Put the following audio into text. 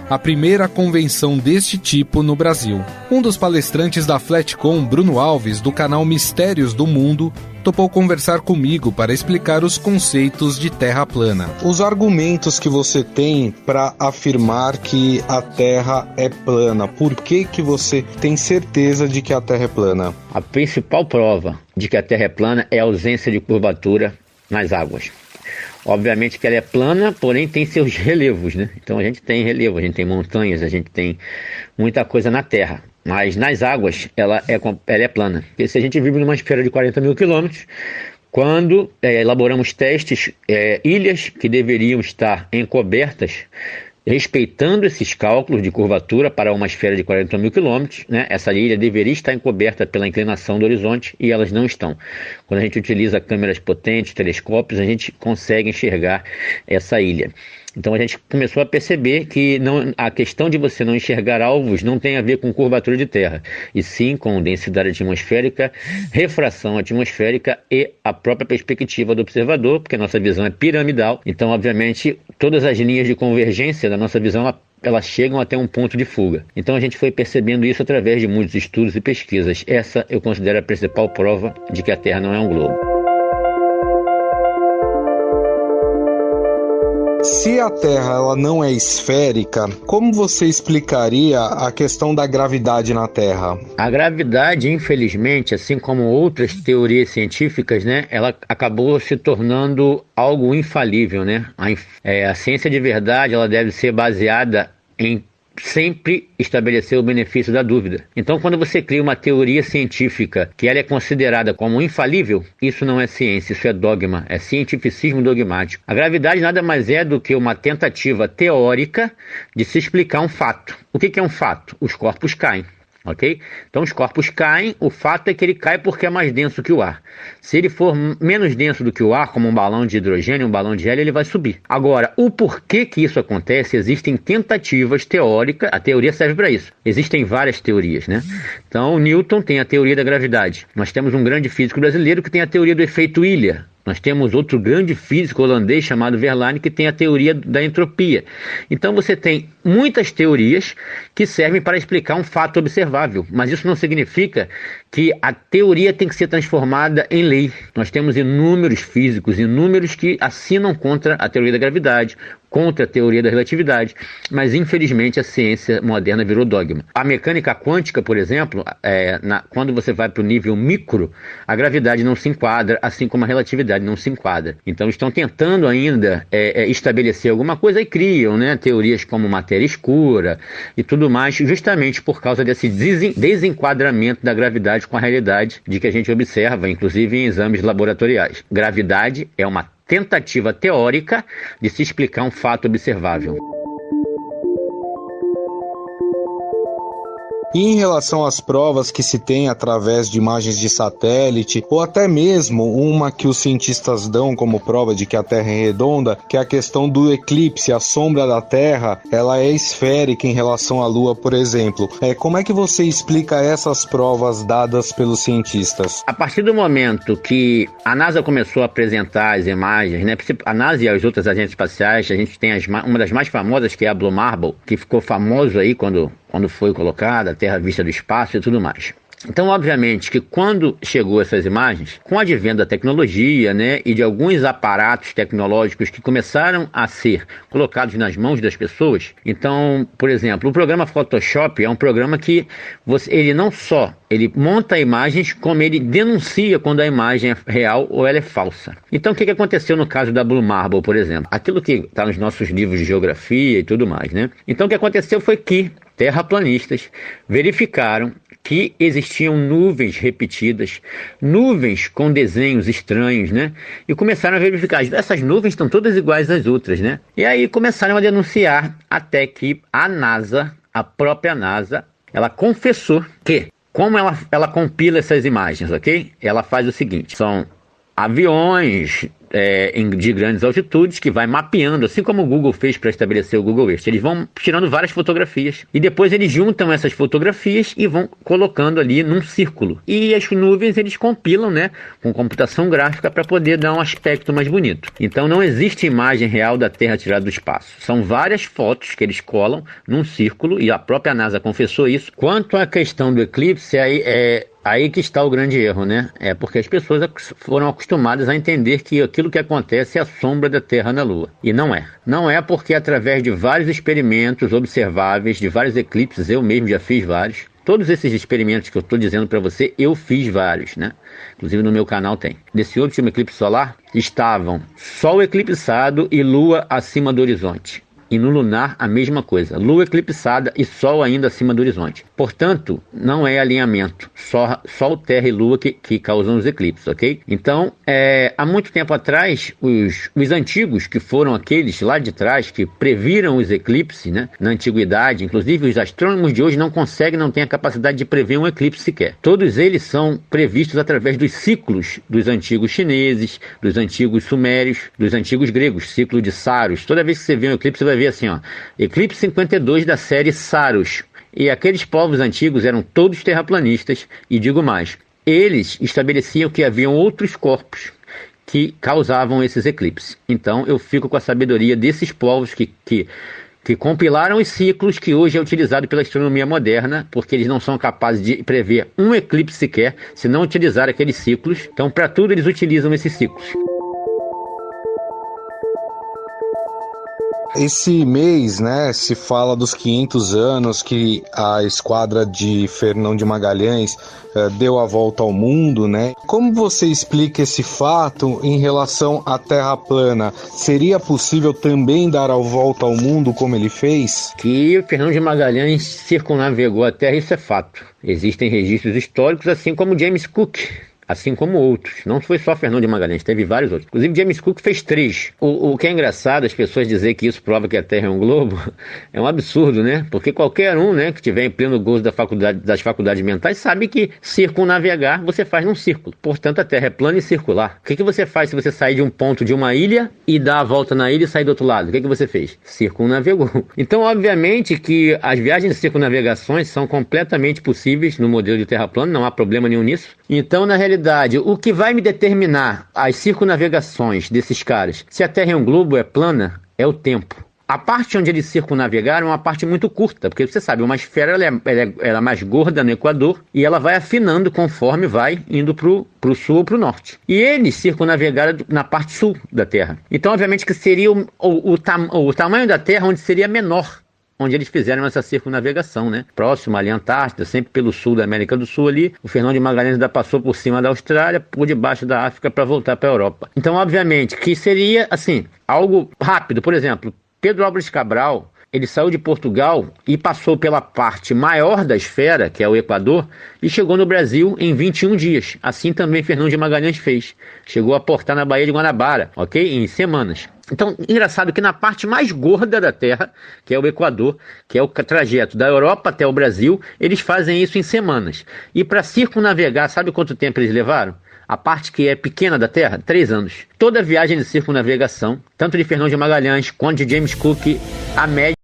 a primeira convenção deste tipo no Brasil. Um dos palestrantes da Flatcom, Bruno Alves, do canal Mistérios do Mundo, topou conversar comigo para explicar os conceitos de Terra plana. Os argumentos que você tem para afirmar que a Terra é plana, por que você tem certeza de que a Terra é plana? A principal prova de que a Terra é plana é a ausência de curvatura nas águas. Obviamente que ela é plana, porém tem seus relevos, né? Então a gente tem relevo, a gente tem montanhas, a gente tem muita coisa na Terra. Mas nas águas ela é plana. Porque se a gente vive numa esfera de 40 mil quilômetros, quando elaboramos testes, ilhas que deveriam estar encobertas, respeitando esses cálculos de curvatura para uma esfera de 40 mil quilômetros, né, essa ilha deveria estar encoberta pela inclinação do horizonte e elas não estão. Quando a gente utiliza câmeras potentes, telescópios, a gente consegue enxergar essa ilha. Então a gente começou a perceber que a questão de você não enxergar alvos não tem a ver com curvatura de terra, e sim com densidade atmosférica, refração atmosférica e a própria perspectiva do observador, porque a nossa visão é piramidal. Então, obviamente, todas as linhas de convergência da nossa visão elas chegam até um ponto de fuga. Então a gente foi percebendo isso através de muitos estudos e pesquisas. Essa eu considero a principal prova de que a Terra não é um globo. Se a Terra ela não é esférica, como você explicaria a questão da gravidade na Terra? A gravidade, infelizmente, assim como outras teorias científicas, né, ela acabou se tornando algo infalível, né? A ciência de verdade ela deve ser baseada em sempre estabelecer o benefício da dúvida. Então, quando você cria uma teoria científica que ela é considerada como infalível, isso não é ciência, isso é dogma, é cientificismo dogmático. A gravidade nada mais é do que uma tentativa teórica de se explicar um fato. O que é um fato? Os corpos caem. Ok? Então os corpos caem, o fato é que ele cai porque é mais denso que o ar. Se ele for menos denso do que o ar, como um balão de hidrogênio, um balão de hélio, ele vai subir. Agora, o porquê que isso acontece, existem tentativas teóricas, a teoria serve para isso. Existem várias teorias, né? Então, Newton tem a teoria da gravidade. Nós temos um grande físico brasileiro que tem a teoria do efeito ilha. Nós temos outro grande físico holandês chamado Verlaine que tem a teoria da entropia. Então você tem muitas teorias que servem para explicar um fato observável, mas isso não significa que a teoria tem que ser transformada em lei. Nós temos inúmeros físicos, inúmeros que assinam contra a teoria da gravidade, contra a teoria da relatividade, mas infelizmente a ciência moderna virou dogma. A mecânica quântica, por exemplo, quando você vai para o nível micro, a gravidade não se enquadra, assim como a relatividade não se enquadra. Então estão tentando ainda estabelecer alguma coisa e criam, né, teorias como matéria escura e tudo mais, justamente por causa desse desenquadramento da gravidade com a realidade de que a gente observa, inclusive em exames laboratoriais. Gravidade é uma tentativa teórica de se explicar um fato observável. E em relação às provas que se tem através de imagens de satélite, ou até mesmo uma que os cientistas dão como prova de que a Terra é redonda, que é a questão do eclipse, a sombra da Terra, ela é esférica em relação à Lua, por exemplo. Como é que você explica essas provas dadas pelos cientistas? A partir do momento que a NASA começou a apresentar as imagens, né, a NASA e as outras agências espaciais, a gente tem uma das mais famosas, que é a Blue Marble, que ficou famoso aí quando foi colocada, a Terra vista do espaço e tudo mais. Então, obviamente, que quando chegou essas imagens, com o advento da tecnologia, né, e de alguns aparatos tecnológicos que começaram a ser colocados nas mãos das pessoas, então, por exemplo, o programa Photoshop é um programa que ele não só ele monta imagens, como ele denuncia quando a imagem é real ou ela é falsa. Então, o que aconteceu no caso da Blue Marble, por exemplo? Aquilo que está nos nossos livros de geografia e tudo mais, né? Então, o que aconteceu foi que terraplanistas verificaram que existiam nuvens repetidas, nuvens com desenhos estranhos, né? E começaram a verificar, essas nuvens estão todas iguais às outras, né? E aí começaram a denunciar, até que a NASA, a própria NASA, ela confessou que, como ela compila essas imagens, ok? Ela faz o seguinte, são aviões, de grandes altitudes, que vai mapeando, assim como o Google fez para estabelecer o Google Earth. Eles vão tirando várias fotografias e depois eles juntam essas fotografias e vão colocando ali num círculo. E as nuvens eles compilam, né, com computação gráfica para poder dar um aspecto mais bonito. Então não existe imagem real da Terra tirada do espaço. São várias fotos que eles colam num círculo e a própria NASA confessou isso. Quanto à questão do eclipse, aí que está o grande erro, né? É porque as pessoas foram acostumadas a entender que aquilo que acontece é a sombra da Terra na Lua. E não é. Não é porque através de vários experimentos observáveis, de vários eclipses, eu mesmo já fiz vários. Todos esses experimentos que eu estou dizendo para você, eu fiz vários, né? Inclusive no meu canal tem. Desse último eclipse solar, estavam Sol eclipsado e Lua acima do horizonte. E no lunar a mesma coisa, Lua eclipsada e Sol ainda acima do horizonte. Portanto, não é alinhamento, Sol, Terra e Lua que causam os eclipses, ok? Então, há muito tempo atrás, os antigos, que foram aqueles lá de trás, que previram os eclipses, né, na antiguidade, inclusive os astrônomos de hoje não têm a capacidade de prever um eclipse sequer. Todos eles são previstos através dos ciclos dos antigos chineses, dos antigos sumérios, dos antigos gregos, ciclo de Saros. Toda vez que você vê um eclipse, você vai ver assim, ó, eclipse 52 da série Saros. E aqueles povos antigos eram todos terraplanistas, e digo mais, eles estabeleciam que haviam outros corpos que causavam esses eclipses. Então eu fico com a sabedoria desses povos que compilaram os ciclos que hoje é utilizado pela astronomia moderna, porque eles não são capazes de prever um eclipse sequer, se não utilizar aqueles ciclos. Então, para tudo eles utilizam esses ciclos. Esse mês, né, se fala dos 500 anos que a esquadra de Fernão de Magalhães deu a volta ao mundo, né? Como você explica esse fato em relação à Terra plana? Seria possível também dar a volta ao mundo como ele fez? Que Fernão de Magalhães circunavegou a Terra, isso é fato. Existem registros históricos, assim como James Cook, assim como outros. Não foi só Fernão de Magalhães, teve vários outros. Inclusive James Cook fez 3. O que é engraçado, as pessoas dizer que isso prova que a Terra é um globo, é um absurdo, né? Porque qualquer um, né, que tiver em pleno gozo das faculdades mentais sabe que circunnavegar você faz num círculo. Portanto, a Terra é plana e circular. O que você faz se você sair de um ponto de uma ilha e dar a volta na ilha e sair do outro lado? O que você fez? Circunnavegou. Então, obviamente que as viagens de circunnavegações são completamente possíveis no modelo de Terra plana, não há problema nenhum nisso. Então, na realidade, o que vai me determinar as circunnavegações desses caras, se a Terra é um globo, é plana, é o tempo. A parte onde eles circunnavegaram é uma parte muito curta, porque você sabe, uma esfera ela é mais gorda no Equador e ela vai afinando conforme vai indo pro sul ou pro norte. E eles circunnavegaram na parte sul da Terra. Então, obviamente que seria o tamanho da Terra onde seria menor, onde eles fizeram essa circunnavegação, né? Próximo ali à Antártida, sempre pelo sul da América do Sul ali. O Fernão de Magalhães ainda passou por cima da Austrália, por debaixo da África para voltar para a Europa. Então, obviamente, que seria, assim, algo rápido. Por exemplo, Pedro Álvares Cabral, ele saiu de Portugal e passou pela parte maior da esfera, que é o Equador, e chegou no Brasil em 21 dias. Assim também Fernão de Magalhães fez. Chegou a portar na Baía de Guanabara, ok? Em semanas. Então, engraçado que na parte mais gorda da Terra, que é o Equador, que é o trajeto da Europa até o Brasil, eles fazem isso em semanas. E para circunnavegar, sabe quanto tempo eles levaram? A parte que é pequena da Terra, 3 anos. Toda viagem de circunnavegação, tanto de Fernão de Magalhães quanto de James Cook, a média